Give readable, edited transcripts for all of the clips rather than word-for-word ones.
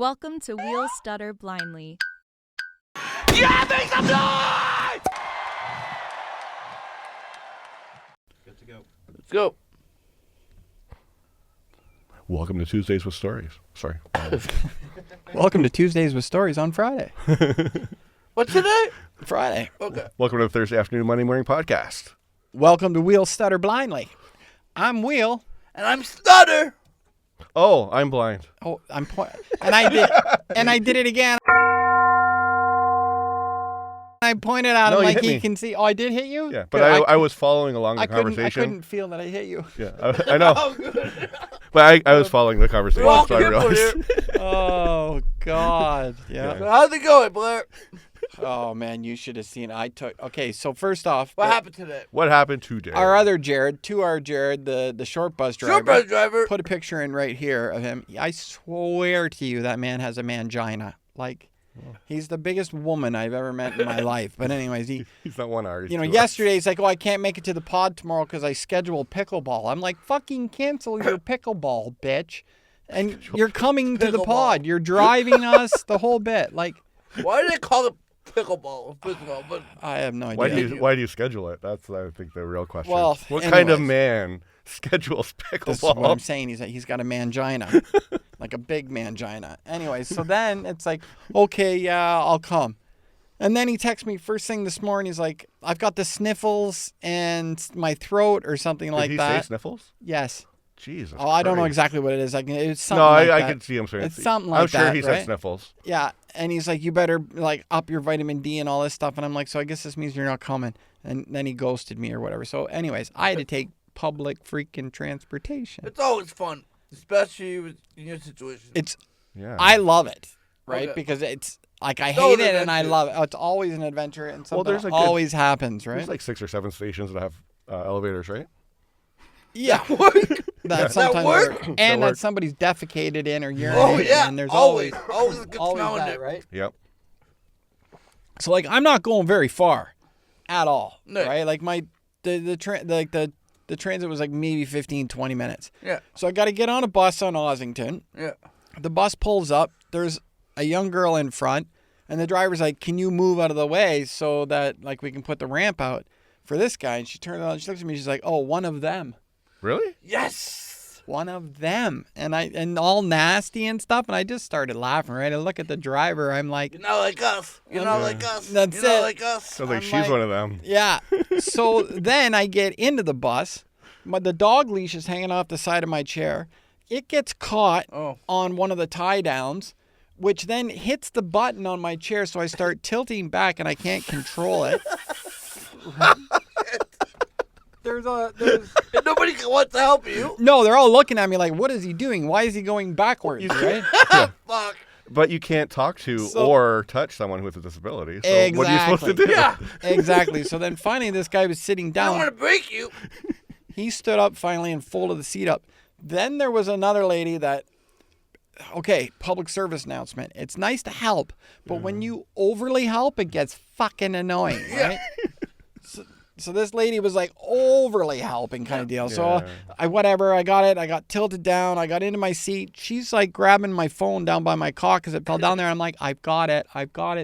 Welcome to Wheel Stutter Blindly. Yeah, make some noise! Good to go. Let's go. Welcome to Tuesdays with Stories. Sorry. Welcome to Tuesdays with Stories on Friday. What's today? Friday. Okay. Welcome to the Thursday afternoon, Monday morning podcast. Welcome to Wheel Stutter Blindly. I'm Wheel. And I'm Stutter. Oh, I'm blind. Oh, and I did it again. I pointed at him No, you like hit he me. can see. Oh, I did hit you? Yeah, but I was following along the I conversation. couldn't feel that I hit you. Yeah, I know. Oh, good. But I was following the conversation, We're all so I people realized. here. Oh, God. Yeah. So how's it going, Blair? Oh, man, you should have seen it. Okay, so first off. What happened today? What happened today? Our other Jared, Jared, the short bus driver. Short bus driver. Put a picture in right here of him. I swear to you, that man has a mangina. Like, he's the biggest woman I've ever met in my life. But anyways, He's not 1 hour. yesterday he's like, oh, I can't make it to the pod tomorrow because I scheduled pickleball. I'm like, fucking cancel your pickleball, bitch. And you're coming to the Pickleball. pod. You're driving us the whole bit. Like, Why do they call it pickleball? Pickleball, but I have no idea. Why do you schedule it? That's, I think, the real question. Well, what kind of anyways. man schedules This is what I'm pickleball? saying. He's got a mangina, like a big mangina. Anyway, so then it's like, okay, yeah, I'll come. And then he texts me first thing this morning. He's like, I've got the sniffles and my throat or something like Did he that. say sniffles? Yes. Jesus. Oh, I don't know Christ. exactly what it is. Like, it's something No, like I that. can see him saying It's something like I'm sure that, he right? said sniffles. Yeah, and he's like, you better like up your vitamin D and all this stuff. And I'm like, so I guess this means you're not coming. And then he ghosted me or whatever. So anyways, I had to take public freaking transportation. it's always fun, especially in your situation. Yeah. I love it, right? Okay. Because it's like I It's always hate an it and I adventure. love it. Oh, it's always an adventure and something there's a good- always happens, right? There's like 6 or 7 stations that have elevators, right? yeah, Work. that That sometimes work? and That that work. somebody's defecated in or urinated. Oh yeah, and there's always a good always smell in that, it. right? Yep. So like I'm not going very far, at all, No. right? Like the transit was like maybe 15, 20 minutes. Yeah, So I got to get on a bus on Ossington. yeah. The bus pulls up. There's a young girl in front, and the driver's like, "Can you move out of the way so that like we can put the ramp out for this guy?" And she turned around, she looks at me, she's like, "Oh, one of them, Really? Yes. one of them," and all nasty and stuff. And I just started laughing. Right, I look at the driver. I'm like, You're not like us. You're not like us. That's You're not it. like us. Sounds like I'm she's like- one of them. yeah. So then I get into the bus. The dog leash is hanging off the side of my chair. It gets caught Oh. on one of the tie downs, which then hits the button on my chair. So I start tilting back and I can't control it. There's And nobody wants to help you. no, they're all looking at me like, what is he doing? Why is he going backwards? Right? Fuck. But you can't talk to So- or touch someone with a disability. So what are you supposed to do? Exactly. Yeah. Exactly. So then finally this guy was sitting I don't down. want to break you. He stood up finally and folded the seat up. Then there was another lady that, okay, public service announcement. It's nice to help, but when you overly help, it gets fucking annoying, right? So this lady was like overly helping kind of deal. So I got it. I got tilted down. I got into my seat. She's like grabbing my phone down by my cock because it fell down there. I'm like, I've got it.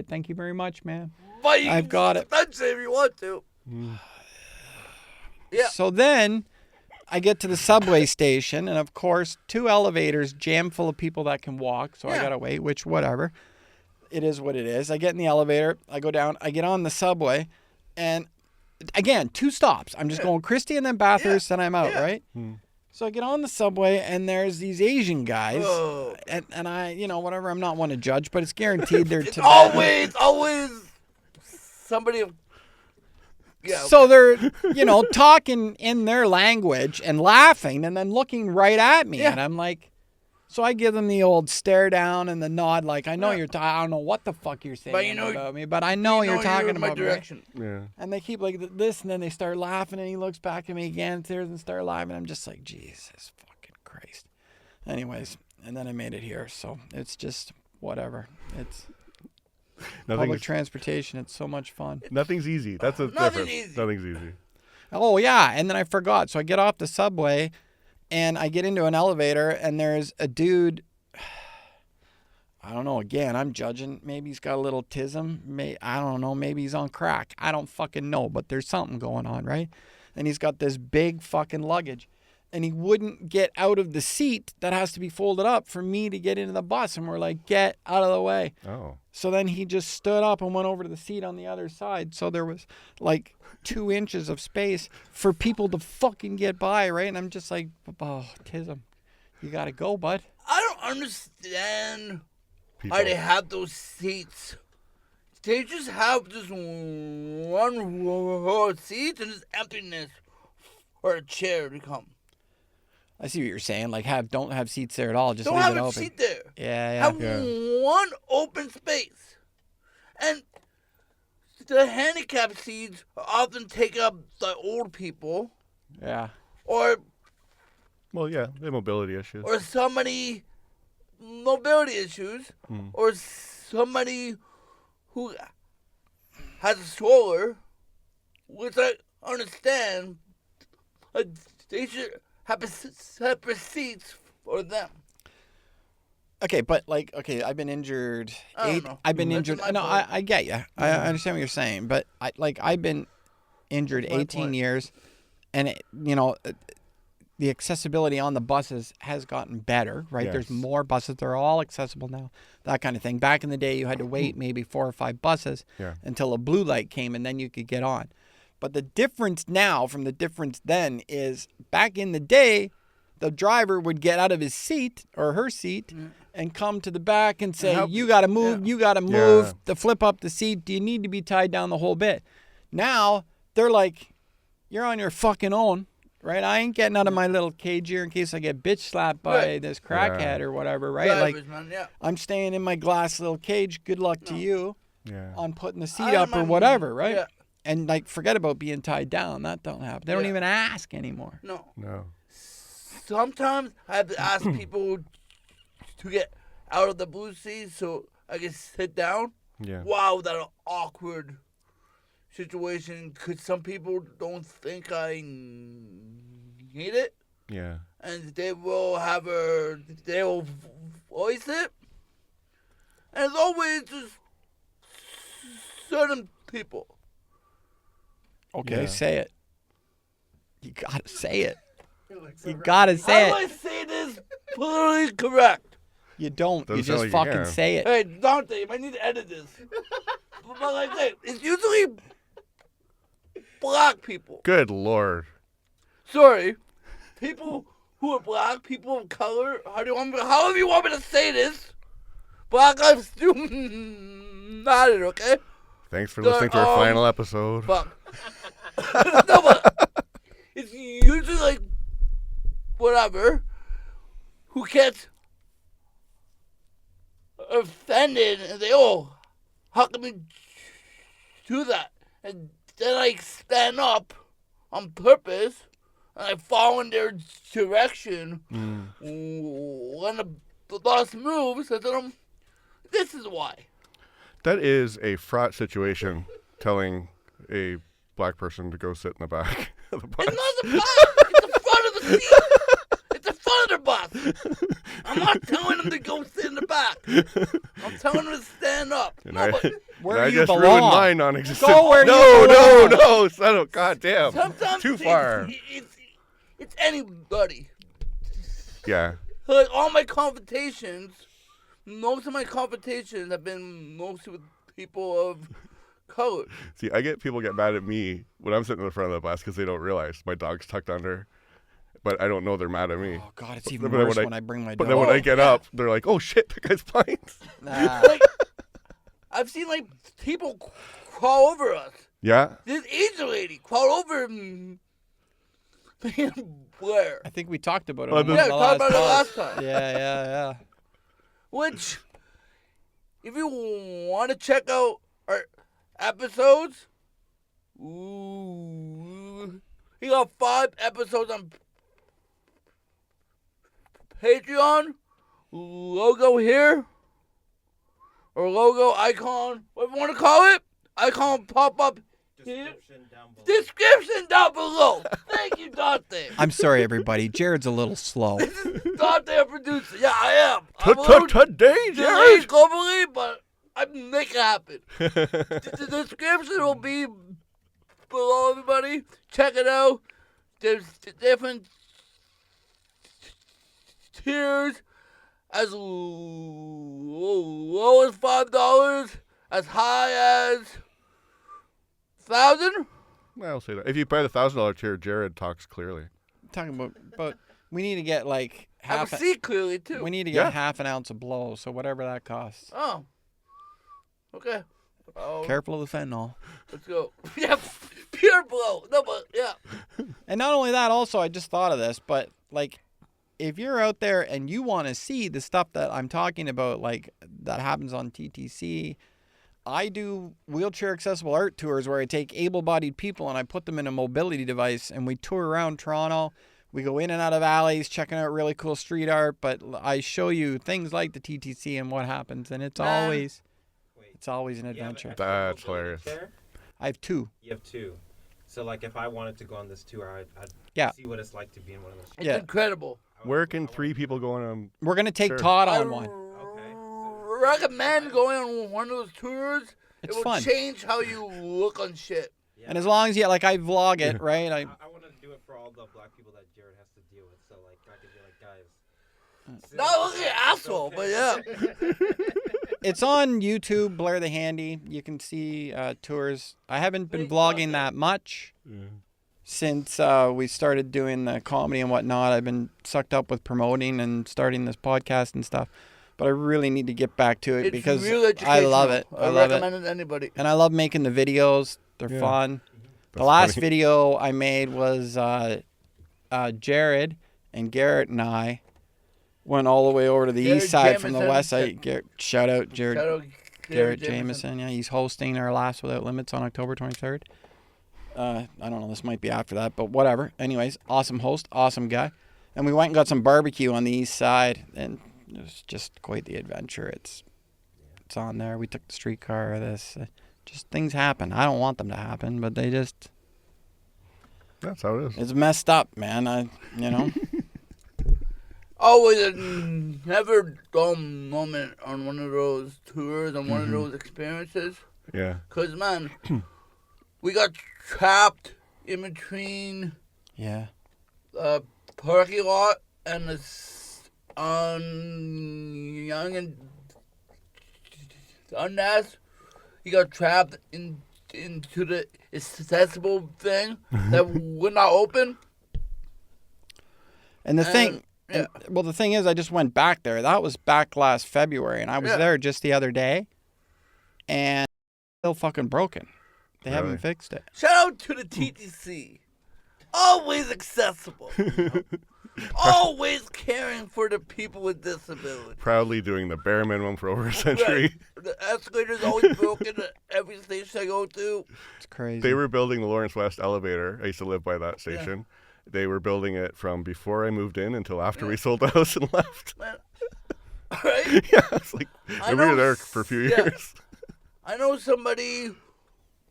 Thank you very much, man. But you I've got it. Touch it if you want to. Yeah. So then I get to the subway station, and of course, 2 elevators jam full of people that can walk. So I Yeah. gotta wait, which whatever. It is what it is. I get in the elevator, I go down, I get on the subway, and again, 2 stops. I'm just going Christie and then Bathurst, and I'm out, Yeah. right? So I get on the subway, and there's these Asian guys, Oh. and I, whatever. I'm not one to judge, but it's guaranteed they're It's Tibetan. always somebody. Yeah. So they're, talking in their language and laughing and then looking right at me. Yeah. And I'm like, so I give them the old stare down and the nod, like, I know Yeah. I don't know what the fuck you're saying But you know- about me, but I know you're talking in my about me. right? direction. Yeah. And they keep like this, and then they start laughing, and he looks back at me again, tears and start laughing. I'm just like, Jesus fucking Christ. Anyways, and then I made it here. So it's just whatever. It's public transportation. It's so much fun. Nothing's easy. That's the Nothing's difference. easy. Nothing's easy. Oh, yeah. And then I forgot. So I get off the subway and I get into an elevator and there's a dude. I don't know. Again, I'm judging. Maybe he's got a little tism. I don't know. Maybe he's on crack. I don't fucking know. But there's something going on, right? And he's got this big fucking luggage. And he wouldn't get out of the seat that has to be folded up for me to get into the bus. And we're like, get out of the way. Oh. So then he just stood up and went over to the seat on the other side. So there was like 2 inches of space for people to fucking get by, right? And I'm just like, oh, tism. You got to go, bud. I don't understand People. why they have those seats. They just have this one row of seats and just emptiness for a chair to come. I see what you're saying. Like, don't have seats there at all. Just Don't leave have it a open. seat there. Yeah. Have one open space. And the handicap seats often take up the old people. Yeah. Or Well, yeah, they have mobility issues. or somebody mobility issues. Or somebody who has a stroller, which I understand. They should have separate seats for them. Okay, but like, I've been injured. I don't know. I've been That's injured. my No, point. I get you. I understand what you're saying, but I've been injured That's my 18 point. years, and the accessibility on the buses has gotten better, right? Yes. There's more buses. They're all accessible now, that kind of thing. Back in the day, you had to wait maybe 4 or 5 buses Yeah. until a blue light came, and then you could get on. But the difference now from the difference then is back in the day, the driver would get out of his seat or her seat and come to the back and say, help you you. got to move, Yeah. you got to move, Yeah. to flip up the seat. Do you need to be tied down the whole bit? Now, they're like, you're on your fucking own, right? I ain't getting out of my little cage here in case I get bitch slapped by Right. this crackhead Yeah. or whatever, right? Drivers, Like, man, yeah. I'm staying in my glass little cage. Good luck to you Yeah. on putting the seat I up or don't whatever, mind- right? yeah. And like, forget about being tied down. That don't happen. They don't Yeah. even ask anymore. No. No. Sometimes I have to ask people to get out of the blue seat so I can sit down. Yeah. Wow, that an awkward situation because some people don't think I need it, Yeah. and they will voice it. And it's always just certain people. Okay, Yeah. say it. You gotta say it. You gotta How say do I it. say this politically correct? You don't. You Doesn't just sound like you fucking can. say it. Hey, Dante, you might need to edit this. But like I said, it's usually black people. Good Lord. Sorry, people who are black, people of color. However you want me to say this, Black Lives do matter. Okay. Thanks for The, listening to our final episode. Fuck. No, but it's usually like whatever. Who gets offended and they how can we do that? And then I stand up on purpose and I follow in their direction when the boss moves. I tell them, this is why. That is a fraught situation, telling a black person to go sit in the back of the bus. It's not the back. It's the front of the seat. It's the front of the bus. I'm not telling them to go sit in the back. I'm telling them to stand up. And No, I, but Where and I you just belong. ruined my non-existent. Go where no, you no, belong. no, son of goddamn. sometimes Too far. It's anybody. Yeah. Like all my confrontations, most of my confrontations have been mostly with people of color. See, people get mad at me when I'm sitting in the front of the bus because they don't realize my dog's tucked under, but I don't know they're mad at me. Oh God, it's even But then worse when when I bring my But dog. then when I get yeah. up, they're like, "Oh shit, that guy's blind." Nah. Like I've seen like people crawl over us. Yeah. This Asian lady crawled over me and Blair. I think we talked about it. Oh, on the- one Yeah, of the talked about it last last time. Yeah. Which, if you want to check out our episodes, we got 5 episodes on Patreon. Logo here, or logo icon, whatever you want to call it. Icon pop up Description down below. Thank you, Dante. I'm sorry, everybody. Jared's a little slow. Dante, our producer. Yeah, I am. I'm a little Today, delayed Jared. globally, but I make it happen. The description will be below, everybody. Check it out. There's different tiers, as low as $5, as high as 1,000. I'll say that. If you buy the $1,000 tier, Jared talks clearly. Talking about we need to get like I half. can see clearly too. We need to get half an ounce of blow, so whatever that costs. Oh. Okay. Careful of the fentanyl. Let's go. Yeah, pure blow. No, but yeah. And not only that, also I just thought of this, but like, if you're out there and you want to see the stuff that I'm talking about, like that happens on TTC, I do wheelchair accessible art tours where I take able-bodied people and I put them in a mobility device and we tour around Toronto. We go in and out of alleys, checking out really cool street art, but I show you things like the TTC and what happens, and it's always an adventure. That's hilarious. I have 2. You have 2. So, like, if I wanted to go on this tour, I'd see what it's like to be in one of those. It's incredible. Where can 3 people go on? We're going to take Todd on one. Okay. Recommend going on one of those tours. It's it will fun. change how you look on shit. Yeah. And as long as I vlog it, right? I want to do it for all the black people that Jared has to deal with. So, like, I could be like, guys. Not looking at asshole, but yeah. It's on YouTube, Blair TheHandy. You can see tours. I haven't been vlogging that much since we started doing the comedy and whatnot. I've been sucked up with promoting and starting this podcast and stuff. But I really need to get back to it It's because real I love it. I love recommend it to anybody. And I love making the videos. They're fun. The last video I made was Jared and Garrett and I went all the way over to the east side from the west side. Shout out Garrett Jameson. Yeah, he's hosting our Laughs Without Limits on October 23rd. I don't know, this might be after that, but whatever. Anyways, awesome host, awesome guy. And we went and got some barbecue on the east side, and it was just quite the adventure. It's on there. We took the streetcar, just things happen. I don't want them to happen, but they just... That's how it is. It's messed up, man. Always a never dull moment on one of those tours, on one of those experiences. Yeah. Because, man, we got trapped in between the parking lot and the Young and Dundas. He got trapped into the accessible thing that would not open. And the thing is, I just went back there. That was back last February, and I was there just the other day, and it's still fucking broken. They haven't fixed it. Shout out to the TTC. Always accessible. Always caring for the people with disabilities. Proudly doing the bare minimum for over a century. Right. The escalator's always broken at every station I go to. It's crazy. They were building the Lawrence West elevator. I used to live by that station. Yeah. They were building it from before I moved in until after we sold the house and left. Man. Right? Yeah, it's like we were there for a few years. I know somebody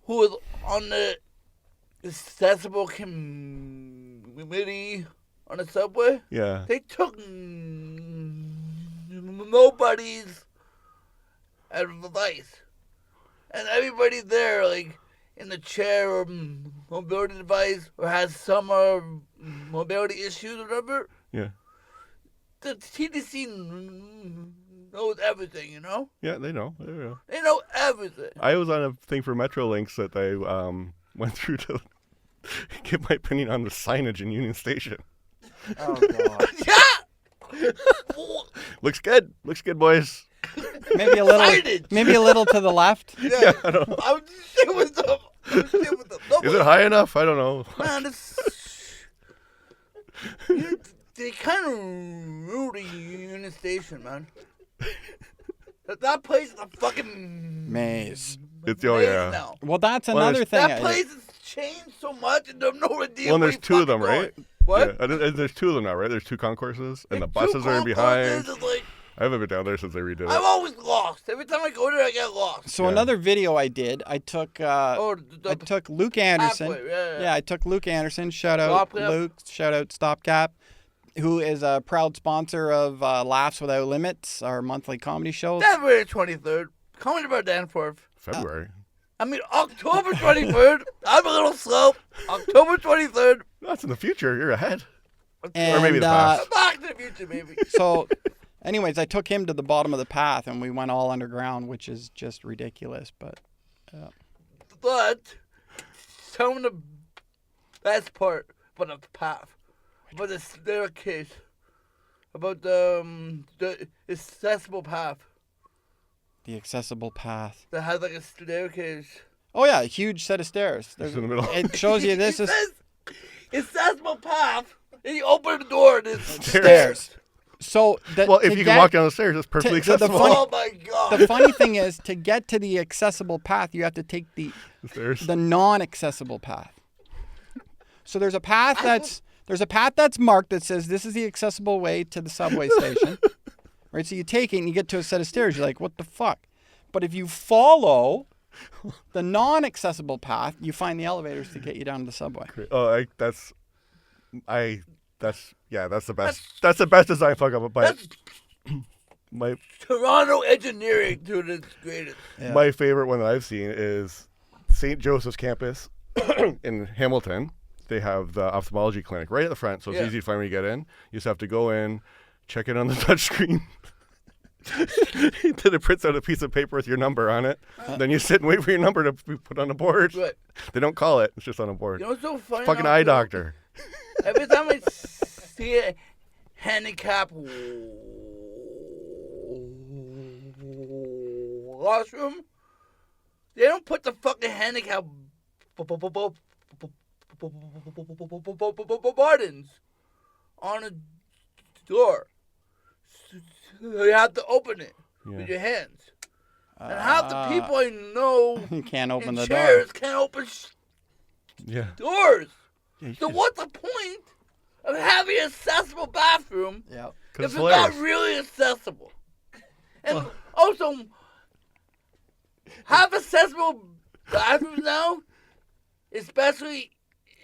who was on the accessible committee on the subway. Yeah. They took nobody's advice. And everybody there, like, in the chair or mobility device or has some mobility issues or whatever. Yeah. The TTC knows everything, you know? Yeah, they know. They know everything. I was on a thing for Metrolinx that I went through to give my opinion on the signage in Union Station. Oh, God. Yeah! Looks good, boys. Maybe a little to the left. Yeah, I don't know. I was shit with them. Is it high enough? I don't know. Man, they kind of rule the Union Station, man. That place is a fucking maze. It's now. Well, that's another thing. That place has changed so much, and there's no idea. Well, there's 2 of them, right? What? Yeah. There's 2 of them now, right? There's 2 concourses, and the buses are in Concourses behind. is like, I haven't been down there since they redid it. I'm always lost. Every time I go there, I get lost. So another video I did, I took Luke Anderson. Halfway, yeah. I took Luke Anderson. Shout out Stopgap. Luke. Shout out Stopgap, who is a proud sponsor of Laughs Without Limits, our monthly comedy show. February 23rd. Coming to Danforth. February. October 23rd. I'm a little slow. October 23rd. That's in the future. You're ahead. And, or maybe the past. Back to the future, maybe. So, anyways, I took him to the bottom of the path, and we went all underground, which is just ridiculous. But some of the best part about the path, about the staircase, about the accessible path. The accessible path. That has like a staircase. Oh yeah, a huge set of stairs. Just in the middle. It shows you this is accessible path. And you open the door and it's stairs. So well, if you can walk down the stairs, it's perfectly accessible. Oh my god! The funny thing is, to get to the accessible path, you have to take the non-accessible path. So there's a path that's marked that says this is the accessible way to the subway station. Right, so you take it and you get to a set of stairs. You're like, what the fuck? But if you follow the non-accessible path, you find the elevators to get you down to the subway. Oh, that's the best. That's the best design fuck up. But my Toronto engineering to its greatest. Yeah. My favorite one that I've seen is St. Joseph's campus in Hamilton. They have the ophthalmology clinic right at the front, so it's easy to find when you get in. You just have to go in, check it on the touch screen. Then it prints out a piece of paper with your number on it. Then you sit and wait for your number to be put on a board. Right. They don't call it. It's just on a board. You know what's so funny? Fucking eye doctor. Every time I see a handicap washroom, they don't put the fucking handicap buttons on a door. So you have to open it with your hands. And half the people I know you can't open the chairs door. Can't open Yeah, doors. So what's the point of having an accessible bathroom if it's not really accessible? And also, have accessible bathrooms now, especially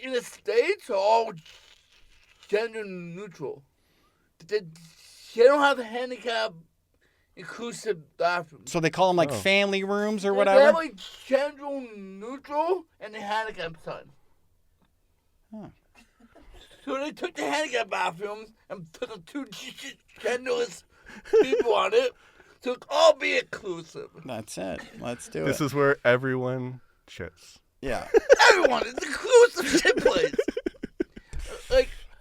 in the States, are all gender neutral. They don't have handicap inclusive bathrooms. So they call them like family rooms or They whatever? have like gender neutral and the handicap side. Huh. So they took the handicap bathrooms and put the two genderless people on it. So it all be inclusive. That's it. Let's do it. This is where everyone shits. Yeah. Everyone, it's inclusive shit place.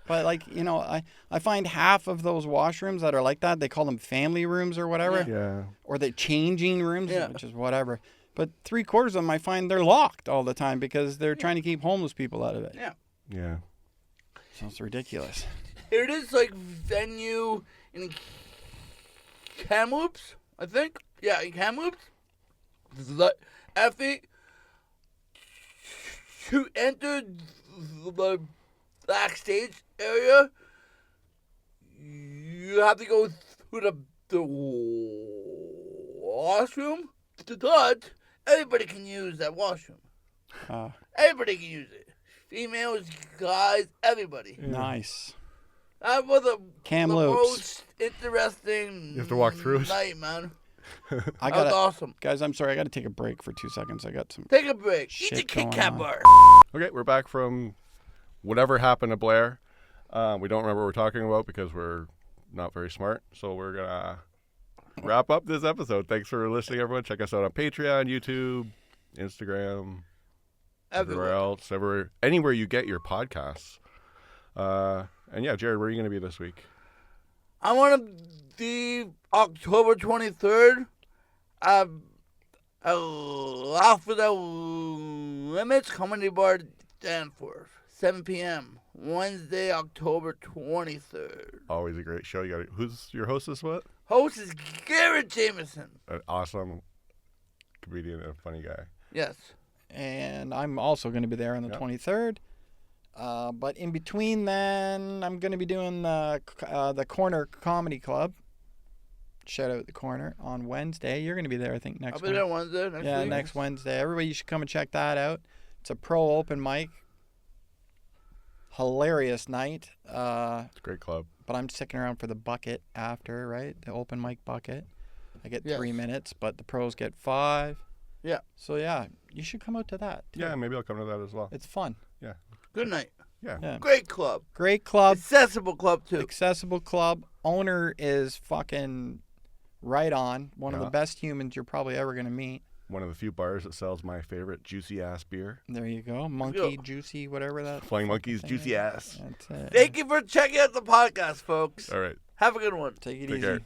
But I find half of those washrooms that are like that, they call them family rooms or whatever. Yeah. Or the changing rooms, which is whatever. But 3/4 of them, I find they're locked all the time because they're trying to keep homeless people out of it. Yeah. Yeah. So it's ridiculous. Here it is, like venue in Kamloops, I think. Yeah, in Kamloops. Effie, to enter the backstage area, you have to go through the washroom. But everybody can use that washroom. Everybody can use it. Females, guys, everybody. Nice. That was the Kamloops. most interesting You have to walk through it? night, man. That was awesome. Guys, I'm sorry. I got to take a break for 2 seconds. I got some. Take a break. Shit Eat the Kit going Kat on. bar. Okay, we're back from whatever happened to Blair. We don't remember what we're talking about because we're not very smart. So we're going to wrap up this episode. Thanks for listening, everyone. Check us out on Patreon, YouTube, Instagram, everywhere else, anywhere you get your podcasts. And yeah, Jared, where are you going to be this week? I want to be October 23rd. Laugh Without Limits Comedy Bar Danforth, 7 p.m. Wednesday, October 23rd. Always a great show. Who's your host this what? Host is Garrett Jameson. An awesome comedian and a funny guy. Yes. And I'm also going to be there on the 23rd. But in between then, I'm going to be doing the Corner Comedy Club. Shout Out the Corner on Wednesday. You're going to be there, I think, next I'll be there Wednesday next week. next Wednesday. Everybody, you should come and check that out. It's a pro open mic. Hilarious night. It's a great club. But I'm sticking around for the bucket after, right? The open mic bucket. I get 3 minutes, but the pros get 5. Yeah. So, yeah, you should come out to that, too. Yeah, maybe I'll come to that as well. It's fun. Yeah. Good night. Yeah. Great club. Great club. Accessible club, too. Accessible club. Owner is fucking right on. One of the best humans you're probably ever going to meet. One of the few bars that sells my favorite juicy ass beer. There you go. Monkey, juicy, whatever that. Flying Monkeys, juicy ass. That's it. Thank you for checking out the podcast, folks. All right. Have a good one. Take it Take easy. care.